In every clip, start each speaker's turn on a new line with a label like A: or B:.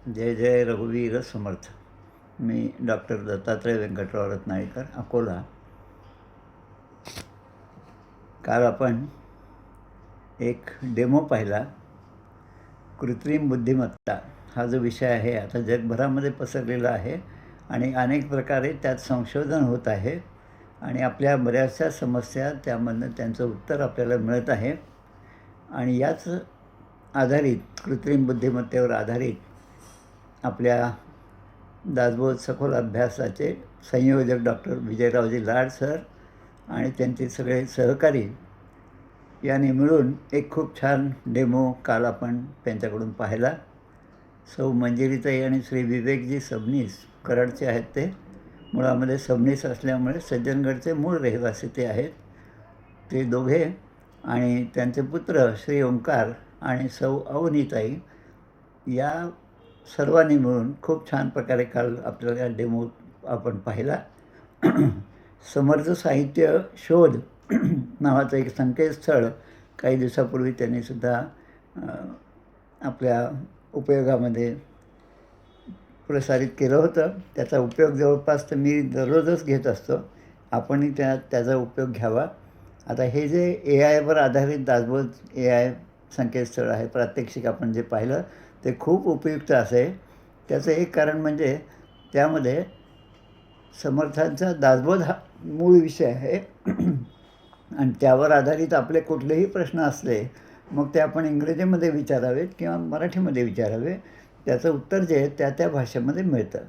A: जय जय रघुवीर समर्थ. मी डॉक्टर दत्तात्रय व्यंकटराव रत्नाळेकर, अकोला. काल आपण एक डेमो पाहिला. कृत्रिम बुद्धिमत्ता हा जो विषय आहे आता जगभरामध्ये पसरलेला आहे आणि अनेक प्रकारे त्यात संशोधन होत आहे आणि आपल्या बऱ्याचशा समस्या त्यामधनं त्यांचं उत्तर आपल्याला मिळत आहे. आणि याच आधारित कृत्रिम बुद्धिमत्तेवर आधारित आपल्या दासबोध सखोल अभ्यासाचे संयोजक डॉक्टर विजयरावजी लाड सर आणि त्यांचे सगळे सहकारी यांनी मिळून एक खूप छान डेमो काल आपण त्यांच्याकडून पाहिला. सौ मंजिरीताई आणि श्री विवेकजी सबनीस कराडचे आहेत. ते मुळामध्ये सबनीस असल्यामुळे सज्जनगडचे मूळ रहिवासी ते आहेत. ते दोघे आणि त्यांचे पुत्र श्री ओंकार आणि सौ अवनीताई या सर्वांनी मिळून खूप छान प्रकारे काल आपल्याला डेमो आपण पाहिला. समर्थ साहित्य शोध नावाचं एक संकेतस्थळ काही दिवसापूर्वी त्यांनीसुद्धा आपल्या उपयोगामध्ये प्रसारित केलं होतं. त्याचा उपयोग जवळपास तर मी दररोजच घेत असतो. आपणही त्याचा उपयोग घ्यावा. आता हे जे AI वर आधारित दासबोध AI संकेतस्थळ आहे, प्रात्यक्षिक आपण जे पाहिलं ते खूप उपयुक्त असे. त्याचं एक कारण म्हणजे त्यामध्ये समर्थांचा दासबोध हा मूळ विषय आहे आणि त्यावर आधारित आपले कुठलेही प्रश्न असले मग ते आपण इंग्रजीमध्ये विचारावेत किंवा मराठीमध्ये विचारावे. त्याचं उत्तर जे त्या त्या भाषेमध्ये मिळतं.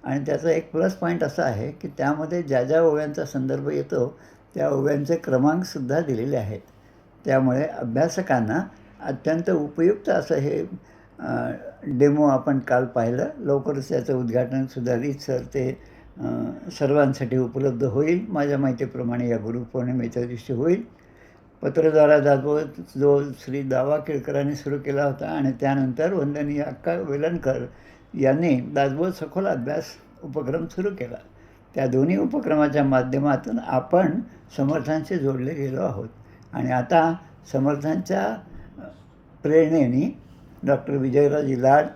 A: आणि त्याचा एक प्लस पॉईंट असा आहे की त्यामध्ये ज्या ज्या ओव्यांचा संदर्भ येतो त्या ओव्यांचे क्रमांकसुद्धा दिलेले आहेत. त्यामुळे अभ्यासकांना अत्यंत उपयुक्त असं हे डेमो आपण काल पाहिलं. लवकरच त्याचं उद्घाटनसुद्धा रीतसर ते सर्वांसाठी उपलब्ध होईल. माझ्या माहितीप्रमाणे या गुरुपौर्णिमेच्या दिवशी होईल. पत्रद्वारा दासबोध जो श्री दावा केळकरांनी सुरू केला होता आणि त्यानंतर वंदनीय अक्का वेलणकर यांनी दासबोध सखोल अभ्यास उपक्रम सुरू केला. त्या दोन्ही उपक्रमाच्या माध्यमातून आपण समर्थांशी जोडले गेलो आहोत. आणि आता समर्थांच्या प्रेरणेने डॉक्टर विजयरावजी लाड,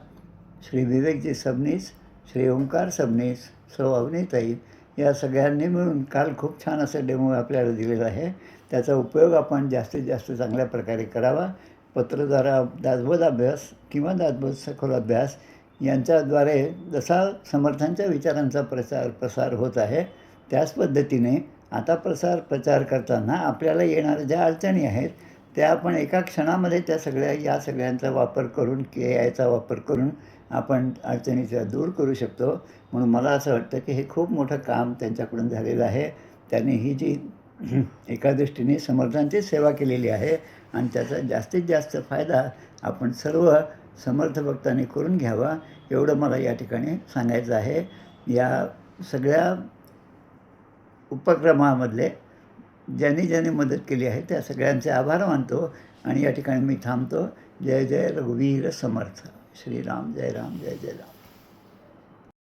A: श्री विवेकजी सबनीस, श्री ओंकार सबनीस, सौ अवनीताई या सगळ्यांनी मिळून काल खूप छान असं डेमो आपल्याला दिलेला आहे. त्याचा उपयोग आपण जास्तीत जास्त चांगल्या प्रकारे करावा. पत्रद्वारा दासबोध अभ्यास किंवा दासबोध सखोल अभ्यास यांच्याद्वारे जसा समर्थांच्या विचारांचा प्रसार होत आहे त्याच पद्धतीने आता प्रचार करताना आपल्याला येणाऱ्या ज्या अडचणी आहेत त्या आपण एका क्षणामध्ये या सगळ्यांचा वापर करून AI चा वापर करून आपण अडचणीच्या दूर करू शकतो. म्हणून मला असं वाटतं की हे खूप मोठं काम त्यांच्याकडून झालेलं आहे. त्यांनी ही जी एका दृष्टीने समर्थांची सेवा केलेली आहे आणि त्याचा जास्तीत जास्त फायदा आपण सर्व समर्थ भक्तांनी करून घ्यावा एवढं मला या ठिकाणी सांगायचं आहे. या सगळ्या उपक्रमामधले ज्यांनी मदत केली आहे त्या सगळ्यांचे आभार मानतो आणि या ठिकाणी मी थांबतो. जय जय रघुवीर समर्थ. श्रीराम जय राम जय जय राम.